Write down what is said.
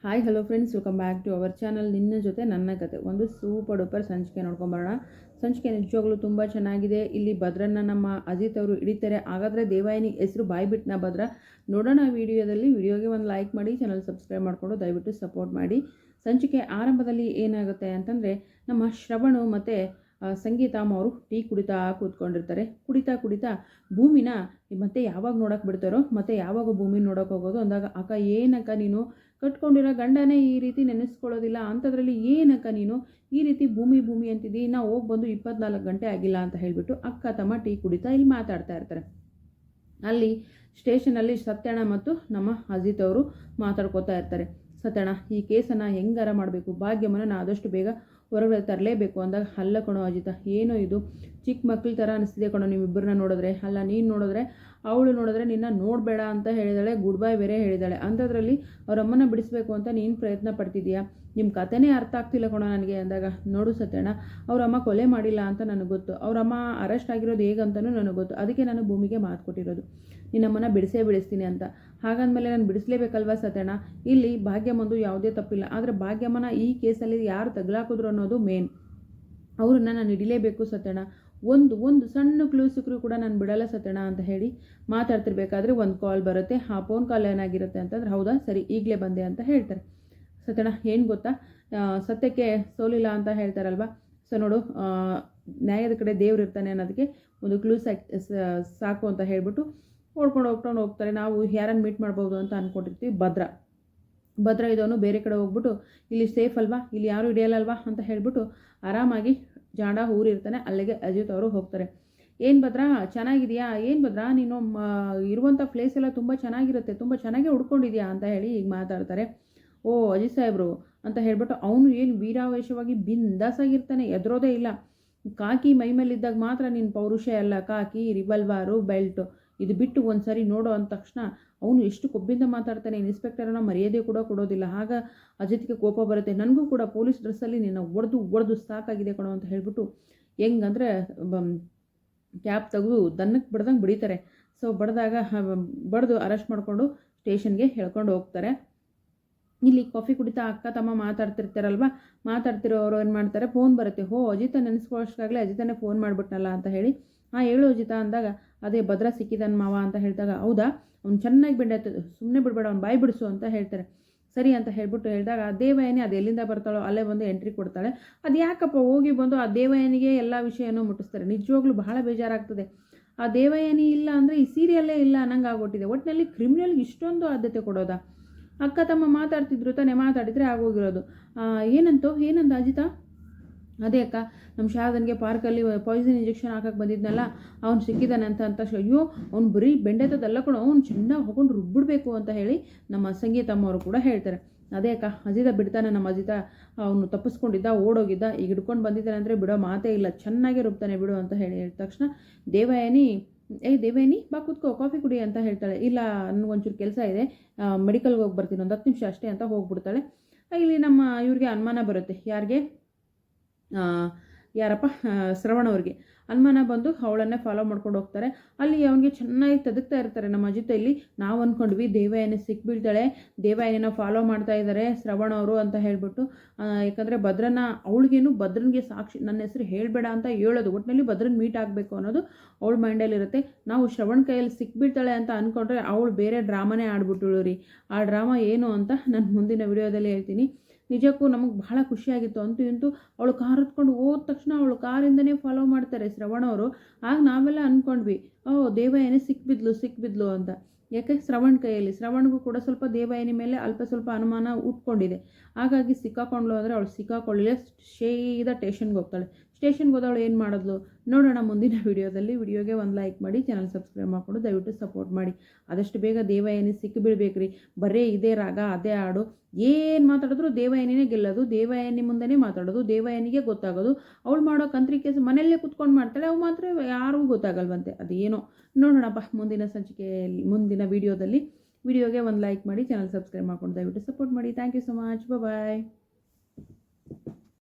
Hi hello friends, welcome back to our channel. ನಿನ್ನ ಜೊತೆ ನನ್ನ ಕತೆ. ಒಂದು ಸೂಪರ್ ಡೂಪರ್ ಸಂಚಿಕೆ ನೋಡ್ಕೊಂಬರೋಣ. ಸಂಚಿಕೆ ನಿಜವಾಗ್ಲೂ ತುಂಬ ಚೆನ್ನಾಗಿದೆ. ಇಲ್ಲಿ ಭದ್ರನ್ನ ನಮ್ಮ ಅಜಿತ್ ಅವರು ಹಿಡಿತಾರೆ. ಹಾಗಾದರೆ ದೇವಾಯಿನಿ ಹೆಸರು ಬಾಯ್ಬಿಟ್ನ ಭದ್ರ. ನೋಡೋಣ ವಿಡಿಯೋದಲ್ಲಿ. ವಿಡಿಯೋಗೆ ಒಂದು ಲೈಕ್ ಮಾಡಿ, ಚಾನಲ್ ಸಬ್ಸ್ಕ್ರೈಬ್ ಮಾಡಿಕೊಂಡು ದಯವಿಟ್ಟು ಸಪೋರ್ಟ್ ಮಾಡಿ. ಸಂಚಿಕೆ ಆರಂಭದಲ್ಲಿ ಏನಾಗುತ್ತೆ ಅಂತಂದರೆ, ನಮ್ಮ ಶ್ರವಣು ಮತ್ತು ಸಂಗೀತ ಅವರು ಟೀ ಕುಡಿತಾ ಕೂತ್ಕೊಂಡಿರ್ತಾರೆ. ಕುಡಿತಾ ಭೂಮಿನ ಮತ್ತೆ ಯಾವಾಗ ನೋಡೋಕೆ ಬಿಡ್ತಾರೋ, ಮತ್ತೆ ಯಾವಾಗ ಭೂಮಿ ನೋಡೋಕೆ ಹೋಗೋದು ಅಂದಾಗ, ಅಕ್ಕ ಏನಕ್ಕ ನೀನು ಕಟ್ಕೊಂಡಿರೋ ಗಂಡನೇ ಈ ರೀತಿ ನೆನೆಸ್ಕೊಳ್ಳೋದಿಲ್ಲ, ಅಂಥದ್ರಲ್ಲಿ ಏನಕ್ಕ ನೀನು ಈ ರೀತಿ ಭೂಮಿ ಅಂತಿದ್ದಿ, ನಾವು ಹೋಗಿ ಬಂದು 24 ಗಂಟೆ ಆಗಿಲ್ಲ ಅಂತ ಹೇಳಿಬಿಟ್ಟು ಅಕ್ಕ ತಮ್ಮ ಟೀ ಕುಡಿತಾ ಇಲ್ಲಿ ಮಾತಾಡ್ತಾ ಇರ್ತಾರೆ. ಅಲ್ಲಿ ಸ್ಟೇಷನಲ್ಲಿ ಸತ್ಯಣ್ಣ ಮತ್ತು ನಮ್ಮ ಅಜಿತ್ ಅವರು ಮಾತಾಡ್ಕೋತಾ ಇರ್ತಾರೆ. ಸತ್ಯಣ್ಣ, ಈ ಕೇಸನ್ನು ಹೆಂಗಾರ ಮಾಡಬೇಕು, ಭಾಗ್ಯಮ್ಮನ ಆದಷ್ಟು ಬೇಗ ಹೊರಗಡೆ ತರಲೇಬೇಕು ಅಂದಾಗ, ಅಲ್ಲ ಕಣೋ ಅಜಿತ, ಏನೋ ಇದು ಚಿಕ್ಕ ಮಕ್ಕಳ ಥರ ಅನಿಸ್ತಿದೆ ಕಣೋ ನಿಮ್ಮಿಬ್ಬರನ್ನ ನೋಡಿದ್ರೆ. ಅಲ್ಲ, ನೀನು ನೋಡಿದ್ರೆ, ಅವಳು ನೋಡಿದ್ರೆ ನಿನ್ನ ನೋಡಬೇಡ ಅಂತ ಹೇಳಿದಾಳೆ, ಗುಡ್ ಬೈ ಬೇರೆ ಹೇಳಿದಾಳೆ. ಅಂಥದ್ರಲ್ಲಿ ಅವರಮ್ಮನ ಬಿಡಿಸ್ಬೇಕು ಅಂತ ನೀನು ಪ್ರಯತ್ನ ಪಡ್ತಿದ್ದೀಯಾ? ನಿಮ್ಮ ಕಥೆನೇ ಅರ್ಥ ಆಗ್ತಿಲ್ಲ ಕಣೋ ನನಗೆ ಅಂದಾಗ, ನೋಡು ಸತ್ಯಣ್ಣ, ಅವರಮ್ಮ ಕೊಲೆ ಮಾಡಿಲ್ಲ ಅಂತ ನನಗೆ ಗೊತ್ತು, ಅವರಮ್ಮ ಅರೆಸ್ಟ್ ಆಗಿರೋದು ಹೇಗಂತನೂ ನನಗೆ ಗೊತ್ತು. ಅದಕ್ಕೆ ನಾನು ಭೂಮಿಗೆ ಮಾತು ಕೊಟ್ಟಿರೋದು ನಿನ್ನಮ್ಮನ ಬಿಡಿಸ್ತೀನಿ ಅಂತ. ಹಾಗಂದಮೇಲೆ ನಾನು ಬಿಡಿಸ್ಲೇಬೇಕಲ್ವಾ ಸತ್ಯಣ್ಣ? ಇಲ್ಲಿ ಭಾಗ್ಯಮ್ಮಂದು ಯಾವುದೇ ತಪ್ಪಿಲ್ಲ, ಆದರೆ ಭಾಗ್ಯಮ್ಮನ ಈ ಕೇಸಲ್ಲಿ ಯಾರು ತಗಲಾಕಿದ್ರು ಅನ್ನೋದು ಮೇನ್. ಅವ್ರನ್ನ ನಾನು ಹಿಡಿಲೇಬೇಕು ಸತ್ಯಣ್ಣ. ಒಂದು ಸಣ್ಣ ಕ್ಲೂ ಸಿಕ್ಕರೂ ಕೂಡ ನಾನು ಬಿಡಲ್ಲ ಸತ್ಯಣ್ಣ ಅಂತ ಹೇಳಿ ಮಾತಾಡ್ತಿರ್ಬೇಕಾದ್ರೆ ಒಂದು ಕಾಲ್ ಬರುತ್ತೆ. ಆ ಫೋನ್ ಕಾಲ್ ಏನಾಗಿರುತ್ತೆ ಅಂತಂದ್ರೆ, ಹೌದಾ ಸರಿ ಈಗಲೇ ಬಂದೆ ಅಂತ ಹೇಳ್ತಾರೆ. ಸತ್ಯಣ್ಣ, ಏನು ಗೊತ್ತಾ, ಸತ್ಯಕ್ಕೆ ಸೋಲಿಲ್ಲ ಅಂತ ಹೇಳ್ತಾರಲ್ವ. ಸೊ ನೋಡು, ನ್ಯಾಯದ ಕಡೆ ದೇವ್ರು ಇರ್ತಾನೆ ಅನ್ನೋದಕ್ಕೆ ಒಂದು ಕ್ಲೂ ಸಾಕು ಅಂತ ಹೇಳ್ಬಿಟ್ಟು ಓಡ್ಕೊಂಡು ಹೋಗ್ತಾರೆ. ನಾವು ಯಾರನ್ನು ಮೀಟ್ ಮಾಡ್ಬೋದು ಅಂತ ಅಂದ್ಕೊಂಡಿರ್ತೀವಿ. ಭದ್ರ ಇದವನು ಬೇರೆ ಕಡೆ ಹೋಗ್ಬಿಟ್ಟು, ಇಲ್ಲಿ ಸೇಫ್ ಅಲ್ವಾ, ಇಲ್ಲಿ ಯಾರು ಹಿಡಿಯಲ್ಲಲ್ವಾ ಅಂತ ಹೇಳ್ಬಿಟ್ಟು ಆರಾಮಾಗಿ ಜಾಂಡ ಊರಿರ್ತಾನೆ. ಅಲ್ಲಿಗೆ ಅಜಿತ್ ಅವರು ಹೋಗ್ತಾರೆ. ಏನು ಭದ್ರ, ಚೆನ್ನಾಗಿದೆಯಾ? ಏನು ಭದ್ರ, ನೀನು ಇರುವಂಥ ಪ್ಲೇಸ್ ಎಲ್ಲ ತುಂಬ ಚೆನ್ನಾಗಿರುತ್ತೆ, ತುಂಬ ಚೆನ್ನಾಗೇ ಹುಡ್ಕೊಂಡಿದ್ಯಾ ಅಂತ ಹೇಳಿ ಈಗ ಮಾತಾಡ್ತಾರೆ. ಓ ಅಜಿತ್ ಸಾಹೇಬ್ರು ಅಂತ ಹೇಳ್ಬಿಟ್ಟು, ಅವನು ಏನು ವೀರಾವೇಶವಾಗಿ ಬಿಂದಾಸಾಗಿರ್ತಾನೆ, ಎದುರೋದೇ ಇಲ್ಲ. ಕಾಕಿ ಮೈ ಮೇಲಿದ್ದಾಗ ಮಾತ್ರ ನಿನ್ನ ಪೌರುಷ ಅಲ್ಲ, ಕಾಕಿ, ರಿವಲ್ವಾರು, ಬೆಲ್ಟು ಇದು ಬಿಟ್ಟು ಒಂದು ಸಾರಿ ನೋಡೋ ಅಂದ ತಕ್ಷಣ ಅವನು ಎಷ್ಟು ಕೊಬ್ಬಿಂದ ಮಾತಾಡ್ತಾನೆ. ಇನ್ಸ್ಪೆಕ್ಟರನ್ನ ಮರ್ಯಾದೆ ಕೂಡ ಕೊಡೋದಿಲ್ಲ. ಆಗ ಅಜಿತ್ಗೆ ಕೋಪ ಬರುತ್ತೆ. ನನಗೂ ಕೂಡ ಪೊಲೀಸ್ ಡ್ರೆಸ್ಸಲ್ಲಿ ನಿನ್ನ ಒಡೆದು ಸಾಕಾಗಿದೆ ಕಣೋ ಅಂತ ಹೇಳ್ಬಿಟ್ಟು, ಹೆಂಗಂದರೆ ಕ್ಯಾಪ್ ತೆಗೆದು ದನ್ನಕ್ಕೆ ಬಡ್ದಂಗೆ ಬಿಡಿತಾರೆ. ಸೊ ಬಡ್ದು ಅರೆಸ್ಟ್ ಮಾಡಿಕೊಂಡು ಸ್ಟೇಷನ್ಗೆ ಹೇಳ್ಕೊಂಡು ಹೋಗ್ತಾರೆ. ಇಲ್ಲಿ ಕಾಫಿ ಕುಡಿತಾ ಅಕ್ಕ ತಮ್ಮ ಮಾತಾಡ್ತಿರ್ತಾರಲ್ವ. ಮಾತಾಡ್ತಿರೋರು ಏನು ಮಾಡ್ತಾರೆ, ಫೋನ್ ಬರುತ್ತೆ. ಅಜಿತ ನೆನೆಸ್ಕೊಳ್ಳೋಷ್ಟಾಗಲೇ ಅಜಿತನೇ ಫೋನ್ ಮಾಡಿಬಿಟ್ನಲ್ಲ ಅಂತ ಹೇಳಿ, ಹೇಳು ಅಜಿತ ಅಂದಾಗ, ಅದೇ ಭದ್ರ ಸಿಕ್ಕಿದನ್ ಮಾವ ಅಂತ ಹೇಳಿದಾಗ, ಹೌದಾ, ಅವ್ನು ಚೆನ್ನಾಗಿ ಬೆಂಡಾಯ್ತು, ಸುಮ್ಮನೆ ಬಿಡಬೇಡ, ಅವ್ನು ಬಾಯಿ ಬಿಡಿಸು ಅಂತ ಹೇಳ್ತಾರೆ. ಸರಿ ಅಂತ ಹೇಳ್ಬಿಟ್ಟು ಹೇಳಿದಾಗ, ದೇವಯಾನಿ ಅದು ಎಲ್ಲಿಂದ ಬರ್ತಾಳೋ ಅಲ್ಲೇ ಬಂದು ಎಂಟ್ರಿ ಕೊಡ್ತಾಳೆ. ಅದು ಯಾಕಪ್ಪ ಹೋಗಿ ಬಂದು ಆ ದೇವಯಾನಿಗೆ ಎಲ್ಲ ವಿಷಯನೂ ಮುಟ್ಟಿಸ್ತಾರೆ. ನಿಜವಾಗ್ಲೂ ಬಹಳ ಬೇಜಾರಾಗ್ತದೆ. ಆ ದೇವಯಾನಿ ಇಲ್ಲ ಅಂದರೆ ಈ ಸೀರಿಯಲ್ಲೇ ಇಲ್ಲ ಅನ್ನಂಗೆ ಆಗೋಟ್ಟಿದೆ. ಒಟ್ಟಿನಲ್ಲಿ ಕ್ರಿಮಿನಲ್ಗೆ ಇಷ್ಟೊಂದು ಆದ್ಯತೆ ಕೊಡೋದಾ? ಅಕ್ಕ ತಮ್ಮ ಮಾತಾಡ್ತಿದ್ರು ತಾನೇ, ಮಾತಾಡಿದರೆ ಆಗೋಗಿರೋದು. ಏನಂತ ಅಜಿತ? ಅದೇ ಅಕ್ಕ, ನಮ್ಮ ಶಾರದನ್ಗೆ ಪಾರ್ಕಲ್ಲಿ ಪಾಯ್ಸನ್ ಇಂಜೆಕ್ಷನ್ ಹಾಕಕ್ಕೆ ಬಂದಿದ್ನಲ್ಲ, ಅವ್ನು ಸಿಕ್ಕಿದ್ದಾನೆ ಅಂತ ಅಯ್ಯೋ, ಅವ್ನು ಬರೀ ಬೆಂಡೆತದಲ್ಲ ಕಣೋ, ಅವ್ನು ಚೆನ್ನಾಗಿ ಹೋಗ್ಕೊಂಡು ರುಬ್ಬಿಡ್ಬೇಕು ಅಂತ ಹೇಳಿ ನಮ್ಮ ಸಂಗೀತಮ್ಮವರು ಕೂಡ ಹೇಳ್ತಾರೆ. ಅದೇ ಅಕ್ಕ, ಅಜಿತ ಬಿಡ್ತಾನೆ, ನಮ್ಮ ಅಜಿತ ಅವನು ತಪ್ಪಿಸ್ಕೊಂಡಿದ್ದ, ಓಡೋಗಿದ್ದ, ಈಗ ಹಿಡ್ಕೊಂಡು ಬಂದಿದ್ದಾನೆ ಅಂದರೆ ಬಿಡೋ ಮಾತೇ ಇಲ್ಲ, ಚೆನ್ನಾಗೇ ರುಬ್ತಾನೆ ಬಿಡು ಅಂತ ಹೇಳಿದ ತಕ್ಷಣ ದೇವಯಾನಿ ಬಾ ಕೂತ್ಕೋ, ಕಾಫಿ ಕುಡಿ ಅಂತ ಹೇಳ್ತಾಳೆ. ಇಲ್ಲ, ನನಗೊಂಚೂರು ಕೆಲಸ ಇದೆ, ಮೆಡಿಕಲ್ಗೆ ಹೋಗಿ ಬರ್ತೀನಿ, ಒಂದು 10 ನಿಮಿಷ ಅಷ್ಟೇ ಅಂತ ಹೋಗ್ಬಿಡ್ತಾಳೆ. ಇಲ್ಲಿ ನಮ್ಮ ಇವ್ರಿಗೆ ಅನುಮಾನ ಬರುತ್ತೆ. ಯಾರಪ್ಪ, ಶ್ರವಣವ್ರಿಗೆ ಅನುಮಾನ ಬಂದು ಅವಳನ್ನೇ ಫಾಲೋ ಮಾಡ್ಕೊಂಡು ಹೋಗ್ತಾರೆ. ಅಲ್ಲಿ ಅವನಿಗೆ ಚೆನ್ನಾಗಿ ತದಕ್ತಾ ಇರ್ತಾರೆ ನಮ್ಮ ಅಜಿತ. ಇಲ್ಲಿ ನಾವು ಅಂದ್ಕೊಂಡ್ವಿ ದೇವಯಾನಿ ಸಿಕ್ಬಿಡ್ತಾಳೆ, ದೇವಯಾನಿನ ಫಾಲೋ ಮಾಡ್ತಾ ಇದ್ದಾರೆ ಶ್ರವಣವರು ಅಂತ ಹೇಳ್ಬಿಟ್ಟು. ಯಾಕಂದರೆ ಭದ್ರನಿಗೆ ಸಾಕ್ಷಿ ನನ್ನ ಹೆಸರು ಹೇಳಬೇಡ ಅಂತ ಹೇಳೋದು, ಒಟ್ಟಿನಲ್ಲಿ ಭದ್ರನ್ ಮೀಟ್ ಆಗಬೇಕು ಅನ್ನೋದು ಅವಳ ಮೈಂಡಲ್ಲಿರುತ್ತೆ. ನಾವು ಶ್ರವಣ ಕೈಯಲ್ಲಿ ಸಿಕ್ಬಿಡ್ತಾಳೆ ಅಂತ ಅಂದ್ಕೊಂಡ್ರೆ ಅವಳು ಬೇರೆ ಡ್ರಾಮಾನೇ ಆಡ್ಬಿಟ್ಟಳು ರೀ. ಆ ಡ್ರಾಮಾ ಏನು ಅಂತ ನಾನು ಮುಂದಿನ ವಿಡಿಯೋದಲ್ಲಿ ಹೇಳ್ತೀನಿ. ನಿಜಕ್ಕೂ ನಮಗೆ ಬಹಳ ಖುಷಿಯಾಗಿತ್ತು. ಅಂತೂ ಅವಳು ಕಾರ್ ಹತ್ಕೊಂಡು ಹೋದ ತಕ್ಷಣ ಅವಳು ಕಾರಿಂದನೇ ಫಾಲೋ ಮಾಡ್ತಾರೆ ಶ್ರವಣವರು. ಆಗ ನಾವೆಲ್ಲ ಅಂದ್ಕೊಂಡ್ವಿ, ದೇವಯಾನಿ ಸಿಕ್ಬಿದ್ಲು ಅಂತ. ಯಾಕೆ, ಶ್ರವಣ್ ಕೈಯಲ್ಲಿ. ಶ್ರವಣ್ಗೂ ಕೂಡ ಸ್ವಲ್ಪ ದೇವಯಾನಿ ಮೇಲೆ ಸ್ವಲ್ಪ ಅನುಮಾನ ಉಟ್ಕೊಂಡಿದೆ. ಹಾಗಾಗಿ ಸಿಕ್ಕಾಕೊಂಡ್ಲು ಅಂದರೆ ಅವಳು ಸಿಕ್ಕಾಕೊಳ್ಳಿಲ್ಲ, ಸೀದಾ ಸ್ಟೇಷನ್ಗೆ ಹೋಗ್ತಾಳೆ. ಸ್ಟೇಷನ್ಗೆ ಹೋದವಳು ಏನು ಮಾಡಿದ್ಲು ನೋಡೋಣ ಮುಂದಿನ ವಿಡಿಯೋದಲ್ಲಿ. ವಿಡಿಯೋಗೆ ಒಂದು ಲೈಕ್ ಮಾಡಿ, ಚಾನಲ್ ಸಬ್ಸ್ಕ್ರೈಬ್ ಮಾಡಿಕೊಂಡು ದಯವಿಟ್ಟು ಸಪೋರ್ಟ್ ಮಾಡಿ. ಆದಷ್ಟು ಬೇಗ ದೇವಯಾನಿ ಸಿಕ್ಕಿಬಿಡ್ಬೇಕ್ರಿ. ಬರೀ ಇದೇ ರಾಗ ಅದೇ ಹಾಡು, ಏನು ಮಾತಾಡಿದ್ರು ದೇವಯಾನಿನೇ ಗೆಲ್ಲೋದು, ದೇವಯಾನಿ ಮುಂದೆನೇ ಮಾತಾಡೋದು, ದೇವಯಾನಿಗೆ ಗೊತ್ತಾಗೋದು. ಅವಳು ಮಾಡೋ ಕಂತ್ರಿ ಕೇಸ್ ಮನೆಯಲ್ಲೇ ಕುತ್ಕೊಂಡು ಮಾಡ್ತಾಳೆ, ಅವು ಮಾತ್ರ ಯಾರಿಗೂ ಗೊತ್ತಾಗಲ್ವಂತೆ. ಅದೇನೋ ನೋಡೋಣಪ್ಪ ಮುಂದಿನ ವಿಡಿಯೋದಲ್ಲಿ. ವಿಡಿಯೋಗೆ ಒಂದು ಲೈಕ್ ಮಾಡಿ, ಚಾನಲ್ ಸಬ್ಸ್ಕ್ರೈಬ್ ಮಾಡ್ಕೊಂಡು ದಯವಿಟ್ಟು ಸಪೋರ್ಟ್ ಮಾಡಿ. Thank you so much. Bye.